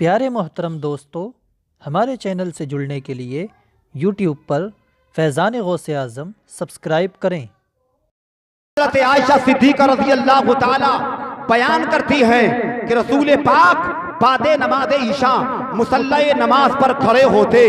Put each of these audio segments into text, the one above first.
प्यारे मोहतरम दोस्तों, हमारे चैनल से जुड़ने के लिए यूट्यूब पर फैज़ान गौसे आज़म सब्सक्राइब करें। हज़रत आयशा सिद्दीक़ा रज़ियल्लाहु ताला बयान करती हैं कि रसूल पाक बादे नमाज़े ईशा मुसल्ला नमाज पर खड़े होते,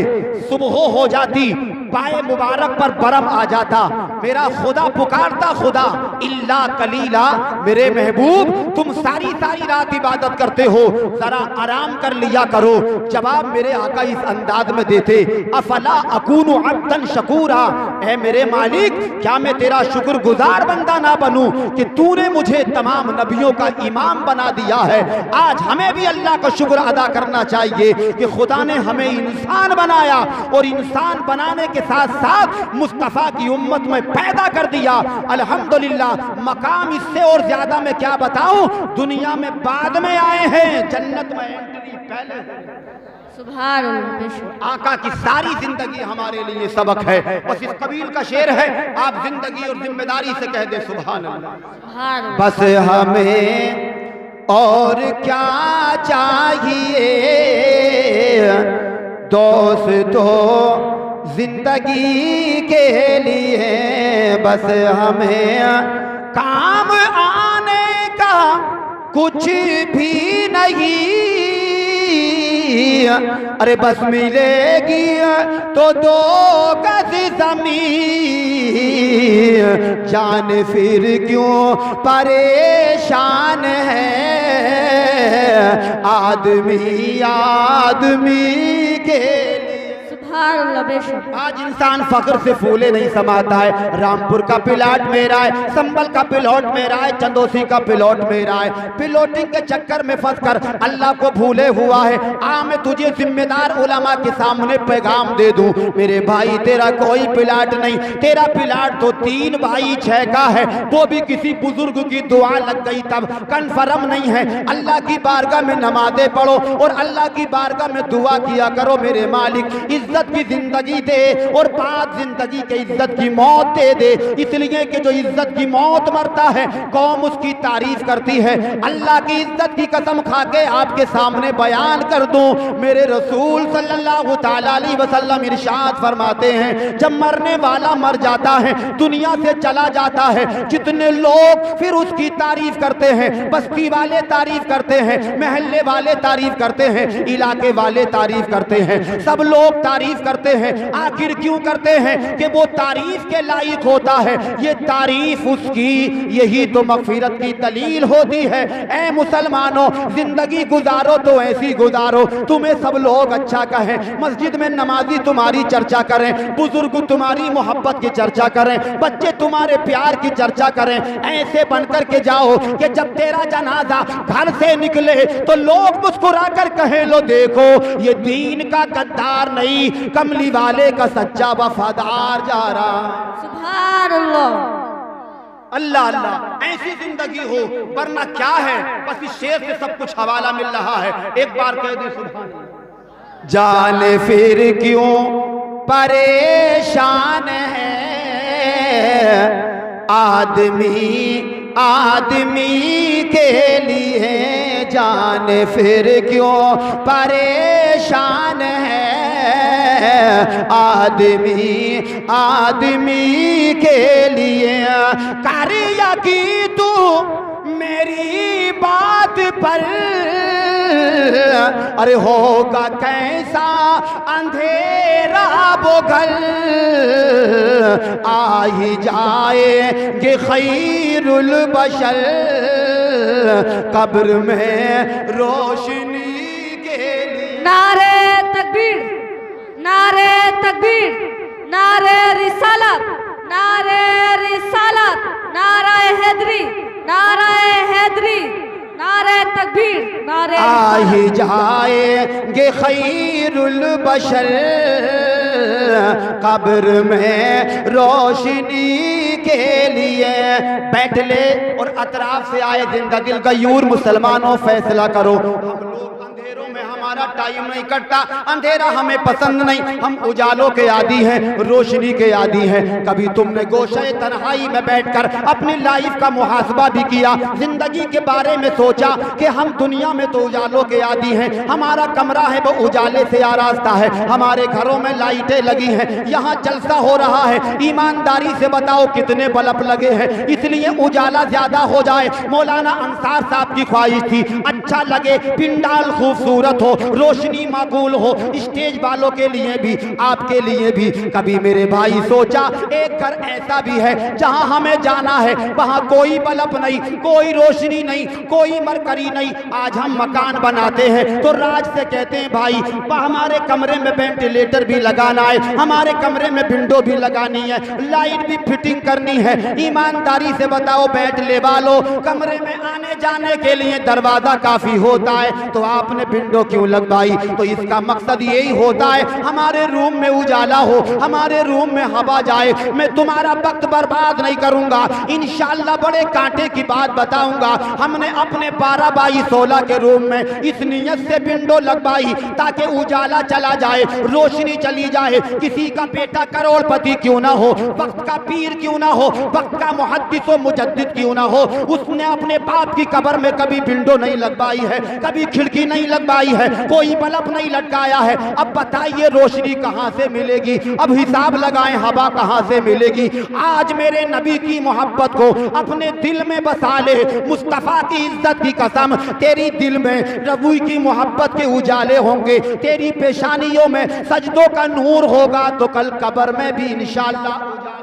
सुबह हो जाती, पाए मुबारक पर बरम आ जाता, मेरा खुदा पुकारता, खुदा इल्ला कलीला, मेरे महबूब तुम सारी सारी रात इबादत करते हो, जरा आराम कर लिया करो। जवाब मेरे आका इस अंदाज में देते, अफला अकूनु अब्दन शकूरा, ऐ मेरे मालिक क्या मैं तेरा शुक्रगुजार बंदा ना बनूं कि तूने मुझे तमाम नबियों का इमाम बना दिया है। आज हमें भी अल्लाह का शुक्र अदा करना चाहिए कि खुदा ने हमें इंसान बनाया और इंसान बनाने के साथ साथ मुस्तफा की उम्मत में पैदा कर दिया। अल्हम्दुलिल्लाह, मकाम इससे और ज्यादा मैं क्या बताऊं, दुनिया में बाद में आए हैं, जन्नत में एंट्री पहले। सुभान अल्लाह। आका की सारी जिंदगी हमारे लिए सबक है। बस इस कबील का शेर है, आप जिंदगी और जिम्मेदारी से कह दे सुभान अल्लाह। बस हमें और क्या चाहिए दोस्तों जिंदगी के लिए, बस हमें काम आने का कुछ भी नहीं। अरे बस मिलेगी तो 2 गज ज़मीन, जान फिर क्यों परेशान है, आदमी आदमी के लिए। आज इंसान फख्र से फूले नहीं समाता है। रामपुर का पिलॉट मेरा है, संभल का पिलॉट मेरा है, चंदोसी का पिलॉट मेरा है। पिलॉटिंग के चक्कर में फंसकर अल्लाह को भूले हुआ है। आ मैं तुझे जिम्मेदार उलमा के सामने पैगाम दे दूं, मेरे भाई तेरा कोई पिलॉट नहीं, तेरा पिलॉट तो 3 बाई 6 का है, वो भी किसी बुजुर्ग की दुआ लग गई तब, कन्फर्म नहीं है। अल्लाह की बारगाह में नमाज़ें पढ़ो और अल्लाह की बारगाह में दुआ किया करो, मेरे मालिक इज्जत की जिंदगी दे और बाद जिंदगी के इज्जत की मौत दे दे। इसलिए कि जो इज्जत की मौत मरता है कौम उसकी तारीफ करती है। अल्लाह की इज्जत की कसम खा के आपके सामने बयान कर दूं, मेरे रसूल सल्लल्लाहु ताला अलैहि वसल्लम इरशाद फरमाते हैं, जब मरने वाला मर जाता है, दुनिया से चला जाता है, जितने लोग फिर उसकी तारीफ करते हैं, बस्ती वाले तारीफ करते हैं, महल्ले वाले तारीफ करते हैं, इलाके वाले तारीफ करते हैं, सब लोग तारीफ करते हैं। आखिर क्यों करते हैं कि वो तारीफ के लायक होता है। ये तारीफ उसकी, यही तो मगफिरत की दलील होती है। ऐ मुसलमानों, जिंदगी गुजारो तो ऐसी गुजारो तुम्हें सब लोग अच्छा कहें, मस्जिद में नमाजी तुम्हारी चर्चा करें, बुजुर्ग तुम्हारी मोहब्बत की चर्चा करें, बच्चे तुम्हारे प्यार की चर्चा करें। ऐसे बनकर के जाओ कि जब तेरा जनाजा घर से निकले तो लोग मुस्कुरा कर कहें, लो देखो ये दीन का गद्दार नहीं, कमली वाले का सच्चा वफादार जा रहा। सुभान अल्लाह। अल्लाह अल्लाह, ऐसी जिंदगी हो, वरना क्या है, बस इस शेर से सब कुछ हवाला मिल रहा है। एक बार कह दे सुभान अल्लाह। जाने फिर क्यों परेशान है, आदमी आदमी के लिए, जाने फिर क्यों परेशान है, आदमी आदमी के लिए। कारिया की तू मेरी बात पर, अरे होगा कैसा अंधेरा वो घर, आ ही जाएंगे खैरुल बशर, कब्र में रोशनी के लिए। नारे तकबीर, नारे तकबीर, नारे रिसालत, नारे रिसालत, नारे हैदरी, नारे हैदरी, नारे तकबीर, नारे। आ ही जाएंगे खैरुल बशर, कब्र में रोशनी के लिए। बैठ ले और अतराफ से आए जिंदा दिल गयूर मुसलमानों फैसला करो, हम लोग अंधेरों में हमारे हमारा टाइम नहीं कटता, अंधेरा हमें पसंद नहीं, हम उजालों के आदी हैं, रोशनी के आदी हैं। कभी तुमने गोशे तन्हाई में बैठकर अपनी लाइफ का मुहासबा भी किया, जिंदगी के बारे में सोचा कि हम दुनिया में तो उजालों के आदी हैं, हमारा कमरा है वो उजाले से आरास्ता है, हमारे घरों में लाइटें लगी हैं, यहाँ जलसा हो रहा है, ईमानदारी से बताओ कितने बल्ब लगे हैं, इसलिए उजाला ज्यादा हो जाए। मौलाना अंसार साहब की ख्वाहिश थी अच्छा लगे, पिंडाल खूबसूरत हो, रोशनी माकूल हो, स्टेज वालों के लिए भी आपके लिए भी। कभी मेरे भाई सोचा एक घर ऐसा भी है जहां हमें जाना है, वहां कोई बल्ब नहीं, कोई रोशनी नहीं, कोई मरकरी नहीं। आज हम मकान बनाते हैं तो राज से कहते हैं भाई हमारे कमरे में वेंटिलेटर भी लगाना है, हमारे कमरे में विंडो भी लगानी है, लाइट भी फिटिंग करनी है। ईमानदारी से बताओ बैठ ले वालो, कमरे में आने जाने के लिए दरवाजा काफी होता है तो आपने विंडो क्यों लगवाई? तो इसका मकसद यही होता है हमारे रूम में उजाला हो, हमारे रूम में हवा जाए। मैं तुम्हारा वक्त बर्बाद नहीं करूंगा, इंशाअल्लाह बड़े कांटे की बात बताऊंगा। हमने अपने 12x16 के रूम में इस नियत से विंडो लगवाई ताकि उजाला चला जाए, रोशनी चली जाए। किसी का बेटा करोड़पति क्यों ना हो, वक्त का पीर क्यों ना हो, वक्त का मुहद्दिस व मुजद्दिद क्यों ना हो, उसने अपने बाप की कब्र में कभी विंडो नहीं लगवाई है, कभी खिड़की नहीं लगवाई है, कोई बल्ब नहीं लटकाया है। अब बताइए रोशनी कहां से मिलेगी? अब हिसाब लगाएं हवा कहां से मिलेगी? आज मेरे नबी की मोहब्बत को अपने दिल में बसा ले, मुस्तफा की इज्जत की कसम, तेरी दिल में रबी की मोहब्बत के उजाले होंगे, तेरी पेशानियों में सजदों का नूर होगा तो कल कब्र में भी इंशाअल्लाह उजाला।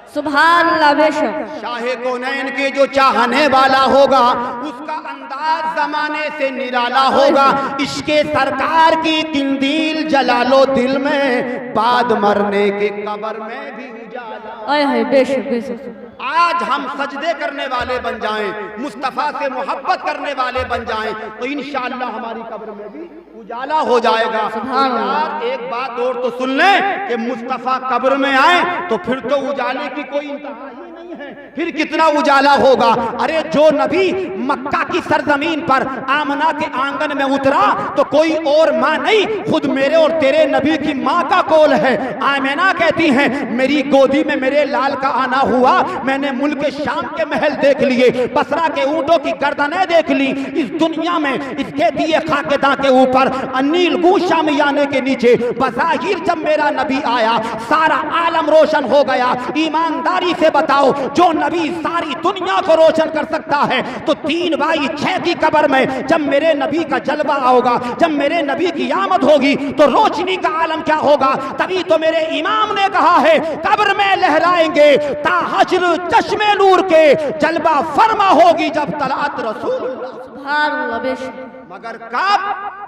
सुभान अल्लाह। बेशक शाहे कौनैन के जो चाहने वाला होगा उसका अंदाज जमाने से निराला होगा। इसके सरकार की किंदील जला लो दिल में, बाद मरने के कब्र में भी उजाला। आए हाय बेशक बेशक। आज हम सजदे करने वाले बन जाएं, मुस्तफा से मोहब्बत करने वाले बन जाएं तो इंशाअल्लाह हमारी कब्र में भी उजाला हो जाएगा। यार एक बात और तो सुन लें कि मुस्तफा कब्र में आए तो फिर तो उजाले की कोई इंतहा ही नहीं है, फिर कितना उजाला होगा। अरे जो नबी मक्का की सरजमीन पर आमना के आंगन में उतरा तो कोई और माँ नहीं, खुद मेरे और तेरे नबी की माँ का कौल है। आमिना कहती हैं मेरी गोदी में मेरे लाल का आना हुआ, मैंने मुल्क शाम के महल देख लिए, बसरा के ऊंटों की गर्दनें देख ली, इस दुनिया में इसके दिए खाकेदां के ऊपर अनील गूशा में आने के नीचे बज़ाहिर जब मेरा नबी आया सारा आलम रोशन हो गया। ईमानदारी से बताओ जो नबी सारी दुनिया को रोशन कर सकता है तो 3/6 की कब्र में जब मेरे नबी का जलवा होगा, जब मेरे नबी की आमद होगी तो रोशनी का आलम क्या होगा। तभी तो मेरे इमाम ने कहा है कब्र में लहराएंगे ताहज्र चश्मे नूर के, जलवा फरमा होगी जब तलात रसूलुल्लाह। सुभान अल्लाह। बेशक मगर कब?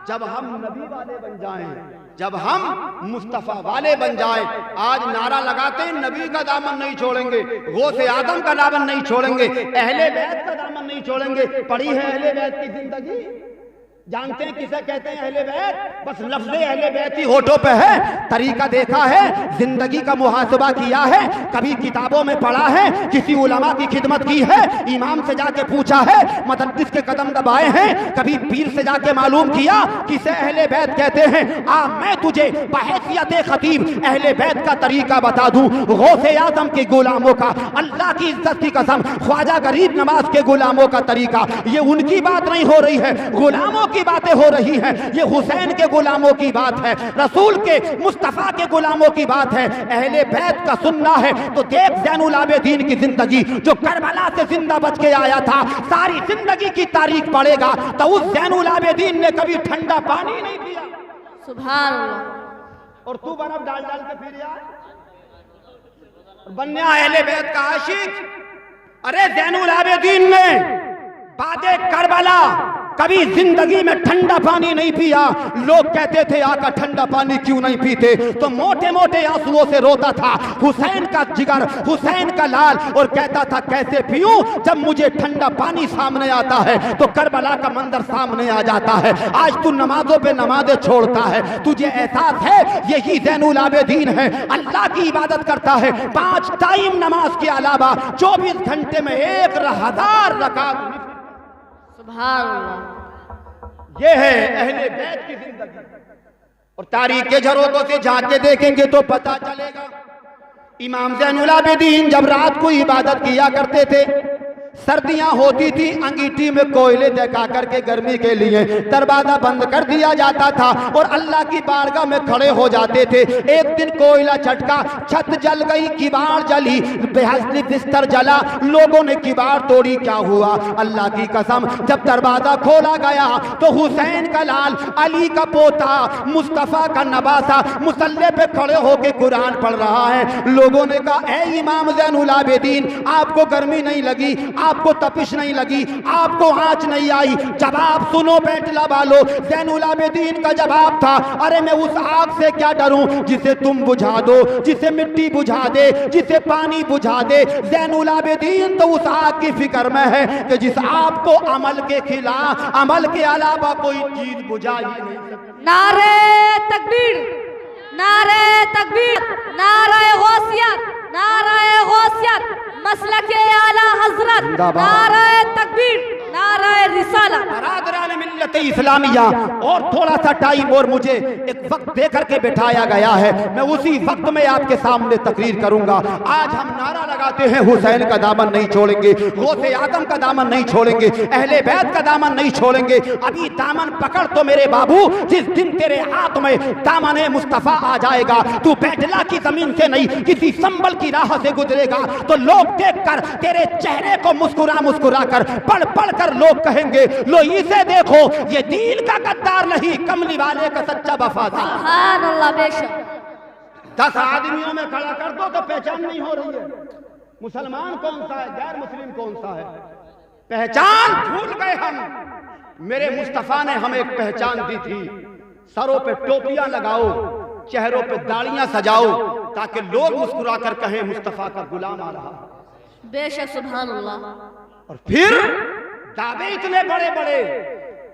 जब हम नबी वाले बन जाएं, जब हम मुस्तफा वाले बन जाएं। आज नारा लगाते हैं नबी का दामन नहीं छोड़ेंगे, गौसे आदम का दामन नहीं छोड़ेंगे, अहले बैत का दामन नहीं छोड़ेंगे। पढ़ी है अहले बैत की जिंदगी? जानते हैं किसे कहते हैं अहले बैत? बस लफ्ज़ अहले बैत ही होठों पे है, तरीका देखा है, जिंदगी का मुहासबा किया है, कभी किताबों में पढ़ा है, किसी उलमा की खिदमत की है, इमाम से जाके पूछा है, मुहद्दिस के कदम दबाए हैं, कभी पीर से जाके मालूम किया किसे अहले बैत कहते हैं। मैं तुझे बहैसियत खतीब अहले बैत का तरीका बता दूं, गौसे आजम के गुलामों का, अल्लाह की इज्जत की कसम ख्वाजा गरीब नवाज के गुलामों का तरीका। ये उनकी बात नहीं हो रही है, गुलामों की बातें हो रही हैं। ये हुसैन के गुलामों की बात है, रसूल के मुस्तफा के गुलामों की बात है। अहले बैत का सुनना है तो देख ज़ैनुल आबिदीन की जिंदगी, जो करबला से जिंदा बच के आया था, सारी जिंदगी की तारीख पढ़ेगा तो उस ज़ैनुल आबिदीन ने कभी ठंडा पानी नहीं पिया। सुभान अल्लाह। और तू बर्फ डाल डाल के फिर यार बनया अहले बैत का आशिक। अरे ज़ैनुल आबिदीन ने बादे करबला कभी जिंदगी में ठंडा पानी नहीं पिया। लोग कहते थे आका ठंडा पानी क्यों नहीं पीते, तो मोटे मोटे आंसुओं से रोता था हुसैन का जिगर, हुसैन का लाल, और कहता था कैसे पीऊं जब मुझे ठंडा पानी सामने आता है तो करबला का मंजर सामने आ जाता है। आज तू नमाजों पे नमाजें छोड़ता है, तुझे एहसास है यही ज़ैनुल आबिदीन है, अल्लाह की इबादत करता है 5 टाइम नमाज के अलावा 24 घंटे में 1000 रकात। सुभान अल्लाह। ये है अहले बैत की जिंदगी। और तारीख के झरोकों से झांक के देखेंगे तो पता चलेगा। इमाम ज़ैनुल आबिदीन जब रात को इबादत किया करते थे, सर्दियां होती थी, अंगीठी में कोयले दिखा करके गर्मी के लिए दरवाजा बंद कर दिया जाता था और अल्लाह की बारगाह में खड़े हो जाते थे। एक दिन कोयला छटका, छत जल गई, किवाड़ जली, बेहसली बिस्तर जला, लोगों ने किवाड़ तोड़ी। क्या हुआ? अल्लाह की कसम, जब दरवाजा खोला गया तो हुसैन का लाल, अली का पोता, मुस्तफा का नवासा मुसल्ले पे खड़े होके कुरान पढ़ रहा है। लोगों ने कहा, ए इमाम ज़ैनुल आबिदीन, आपको गर्मी नहीं लगी, आपको तपिश नहीं लगी, आपको आंच नहीं आई? जवाब सुनो बैठला वालों। ज़ैनुल आबिदीन का जवाब था, अरे मैं उस आग से क्या डरूं जिसे तुम बुझा दो, जिसे मिट्टी बुझा दे, जिसे पानी बुझा दे। ज़ैनुल आबिदीन तो उस आग की फिक्र में है कि जिस आग को अमल के खिलाफ, अमल के अलावा कोई चीज बुझा ही नहीं सकती। नारे तकबीर, नारे तकबीर, नारे गौसियत, नारे गौसियत, मसलके आला हजरत, नारे तकबीर, नारे रिसालत। बरादरान मिल्लत इस्लामिया, और थोड़ा सा टाइम और मुझे एक वक्त दे करके बैठाया गया है, मैं उसी वक्त में आपके सामने तकरीर करूंगा। आज हम नारा लगाते हैं, हुसैन का दामन नहीं छोड़ेंगे, गौसे आदम का दामन नहीं छोड़ेंगे, अहले बैत का दामन नहीं छोड़ेंगे। अभी दामन पकड़ तो मेरे बाबू, जिस दिन तेरे हाथ में दामन मुस्तफा आ जाएगा, तू बैठला की जमीन से नहीं, किसी संबल की राह से गुजरेगा तो लोग देखकर तेरे चेहरे को मुस्कुरा मुस्कुरा कर, पढ़ पढ़ कर लोग कहेंगे, लो इसे देखो, ये दीन का गद्दार नहीं, कमली वाले का सच्चा वफादार। सुभान अल्लाह। बेशक 10 आदमियों में खड़ा कर दो तो पहचान नहीं हो रही है, मुसलमान कौन सा है, गैर मुस्लिम कौन सा है, पहचान भूल गए हम। मेरे मुस्तफा ने हमें एक पहचान दी थी, सरों पे टोपियां लगाओ, चेहरों पे दाढ़ियां सजाओ, ताकि लोग मुस्कुरा कर कहें मुस्तफा का गुलाम आ रहा। बेशक सुभान अल्लाह। और फिर दावे इतने बड़े बड़े,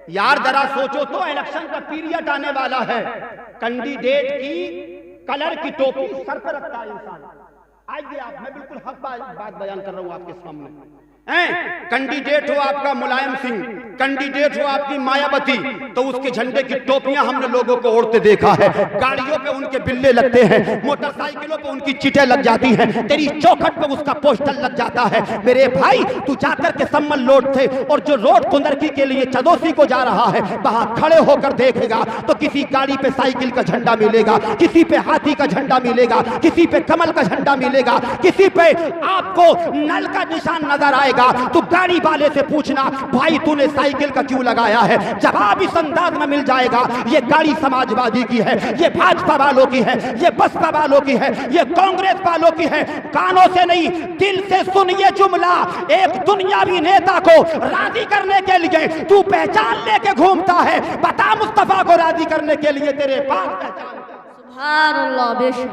यार जरा सोचो तो, इलेक्शन का पीरियड आने वाला है, कैंडिडेट की कलर की टोपी सर पर रखता है इंसान। आइए आप, मैं बिल्कुल हक बात बयान कर रहा हूं आपके सामने। कैंडिडेट हो आपका मुलायम सिंह, कैंडिडेट हो आपकी मायावती, तो उसके झंडे की टोपियां हमने लोगों को ओढ़ते देखा है। गाड़ियों पे उनके बिल्ले लगते हैं, मोटरसाइकिलों पे उनकी चिटें लग जाती हैं, तेरी चौखट पे उसका पोस्टर लग जाता है। मेरे भाई, तू जाकर के सम्मल लोड थे और जो रोड कुंदरकी के लिए चदोसी को जा रहा है, वहां खड़े होकर देखेगा तो किसी गाड़ी पे साइकिल का झंडा मिलेगा, किसी पे हाथी का झंडा मिलेगा, किसी पे कमल का झंडा मिलेगा, किसी पे आपको नल का निशान नजर आएगा। तो गाड़ी वाले से पूछना, भाई तूने साइकिल का क्यों लगाया है? जवाब इस अंदाज में मिल जाएगा, ये गाड़ी समाजवादी की है, ये भाजपा वालों की है, ये बसपा वालों की है, ये कांग्रेस वालों की है। कानों से नहीं, दिल से सुन ये जुमला। एक दुनियावी नेता को राजी करने के लिए तू पहचान लेके घूमता है, बता मुस्तफा को राजी करने के लिए तेरे पास पहचान? सुभान अल्लाह। बेशक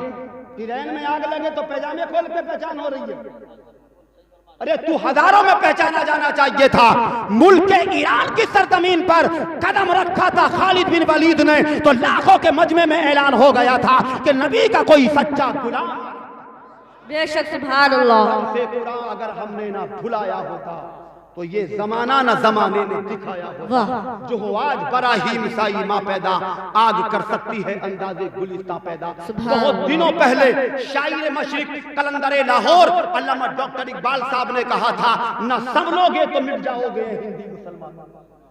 ट्रेन में आग लगे तो पैजामे खोल के पहचान हो रही है। अरे तू हजारों में पहचाना जाना चाहिए था। मुल्क के ईरान की सरजमीन पर कदम रखा था खालिद बिन वलीद ने, तो लाखों के मजमे में ऐलान हो गया था कि नबी का कोई सच्चा गुलाम। बेशक सुभान अल्लाह। अगर हमने ना भुलाया होता तो ये जमाना न जमाने ने दिखाया होता। जो हो आज बराहीम साई माँ पैदा, आग कर सकती है अंदाजे गुलिस्तां पैदा। बहुत दिनों पहले शायर मशरिक कलंदर लाहौर अल्लामा डॉक्टर इकबाल साहब ने कहा था, न समझोगे तो मिट जाओगे हिंदी मुसलमान,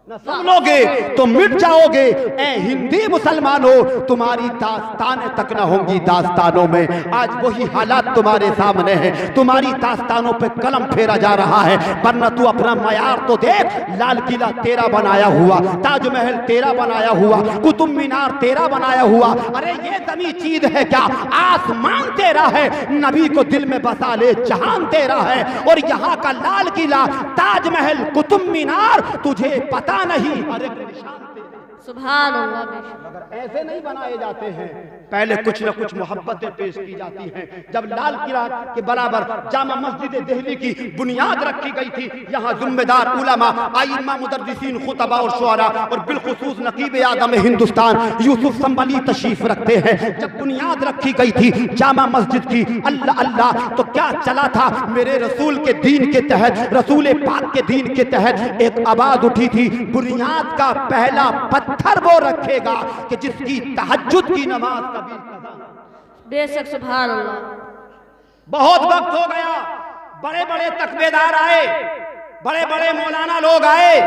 न समझोगे तो मिट जाओगे ए हिंदी मुसलमानों, तुम्हारी दास्तानें तक न होंगी दास्तानों में। आज वही हालात तुम्हारे सामने हैं, तुम्हारी दास्तानों पे कलम फेरा जा रहा है, वरना तू अपना मयार तो देख। लाल किला तेरा बनाया हुआ, ताजमहल तेरा बनाया हुआ, कुतुब मीनार तेरा बनाया हुआ। अरे ये जमी चीज है क्या? आसमान तेरा है, नबी को दिल में बसा ले, जहान तेरा है। और यहाँ का लाल किला, ताजमहल, कुतुब मीनार तुझे पता नहीं, हर एक निशान तेरे। सुभान अल्लाह। मगर ऐसे नहीं बनाए जाते हैं, पहले कुछ न कुछ मोहब्बतें पेश की जाती हैं। जब लाल किला के बराबर जामा मस्जिद दिल्ली की बुनियाद रखी गई थी, यहाँ जिम्मेदार उलमा, आइम्मा, मुदर्रिसीन, खुतबा और शुअरा और बिलखुसूस नकीब आदम हिंदुस्तान यूसुफ संबली तशरीफ रखते हैं। जब बुनियाद रखी गई थी जामा मस्जिद की, अल्लाह अल्लाह, तो क्या चला था? मेरे रसूल के दीन के तहत, रसूल पाक के दीन के तहत एक आवाज उठी थी, बुनियाद का पहला पत्थर वो रखेगा कि जिसकी तहज्जुद की नमाज कभी कदा। बेशक सुभान अल्लाह। बहुत वक्त हो गया, बड़े बड़े तकबेदार आए, बड़े बड़े मौलाना लोग आए,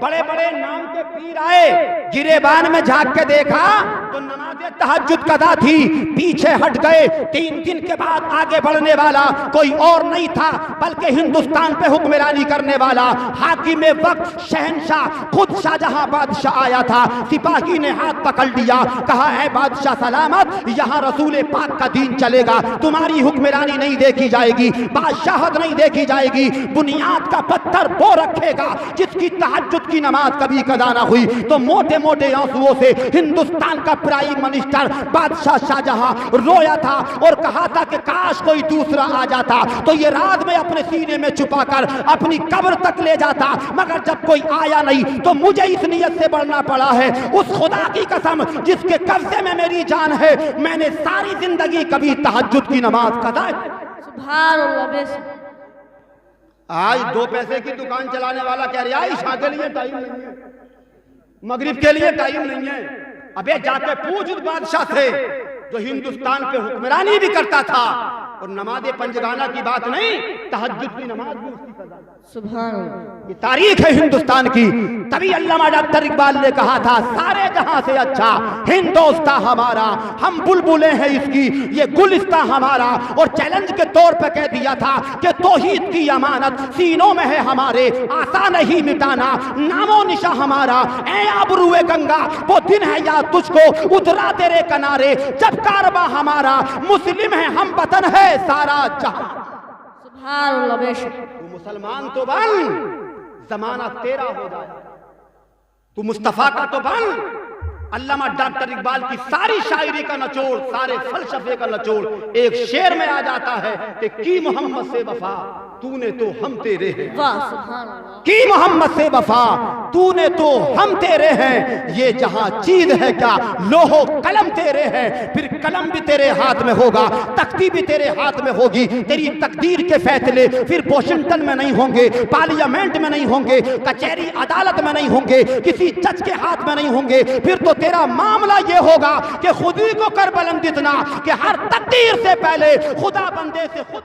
बड़े बड़े नाम के पीर आए, गिरेबान में झांक के देखा तो नमाज़े तहज्जुद कदा थी, पीछे हट गए। 3 दिन के बाद आगे बढ़ने वाला कोई और नहीं था बल्कि हिंदुस्तान पे हुक्मरानी करने वाला हाकिम वक्त शहंशाह खुद शाहजहां बादशाह आया था। सिपाही ने हाथ पकड़ लिया, कहा है बादशाह सलामत, यहाँ रसूल पाक का दीन चलेगा, तुम्हारी हुक्मरानी नहीं देखी जाएगी, बादशाहत नहीं देखी जाएगी, बुनियाद का पत्थर वो रखेगा जिसकी तहज्जुद की नमाज कभी कदा ना हुई। तो मोटे मोटे आंसुओं से हिंदुस्तान का प्राइम मिनिस्टर बादशाह शाहजहां रोया था और कहा था कि काश कोई दूसरा आ जाता तो ये रात में अपने सीने में छुपाकर अपनी कब्र तक ले जाता, मगर जब कोई आया नहीं तो मुझे इस नियत से बढ़ना पड़ा है, उस खुदा की कसम जिसके कब्जे में मेरी जान है, मैंने सारी जिंदगी कभी तहज्जुद की नमाज कदा। सुभान अल्लाह। बेशक आज 2 पैसे की दुकान चलाने वाला कह रहा है ईशा के लिए टाइम नहीं है, मगरिब के लिए टाइम नहीं है। अबे जाके पूछ उस बादशाह से जो हिंदुस्तान पे हुक्मरानी भी करता था और नमाज़े पंजगाना की बात नहीं, तहज्जुद की नमाज भी उसकी सजा। सुभान अल्लाह। ये तारीख है हिंदुस्तान की। तभी अल्लामा डॉक्टर इकबाल ने कहा था सारे जहां से अच्छा हिंदुस्तान हमारा, हम बुलबुले हैं इसकी, ये गुलिस्ता हमारा। और चैलेंज के तौर पे कह दिया था कि तौहीद की अमानत सीनों में है हमारे, आसान नहीं मिटाना नामो निशा हमारा। ऐ आबरूए गंगा वो दिन है याद तुझको, उतरा तेरे किनारे जब कारबा हमारा। मुस्लिम है हम वतन है सारा जहां। सुभान अल्लाह। बेशक तू मुसलमान तो बन, जमाना तेरा हो जाए, तू मुस्तफा का तो बन। अल्लामा डॉक्टर इकबाल की सारी शायरी का निचोड़, सारे फलसफे का निचोड़ एक शेर में आ जाता है कि की मोहम्मद से वफा तूने तो हम तेरे हैं। वाह सुभान अल्लाह। की मोहम्मद से वफा तूने तो हम तेरे हैं, ये जहां चीज है क्या लोहो कलम तेरे हैं। फिर कलम भी तेरे हाथ में होगा, तख्ती भी तेरे हाथ में होगी, तेरी तकदीर के फैसले फिर वॉशिंगटन में नहीं होंगे, पार्लियामेंट में नहीं होंगे, कचहरी अदालत में नहीं होंगे, किसी जज के हाथ में नहीं होंगे। फिर तो तेरा मामला ये होगा कि खुद ही को कर बुलंद इतना कि हर तकदीर से पहले खुदा बंदे से खुद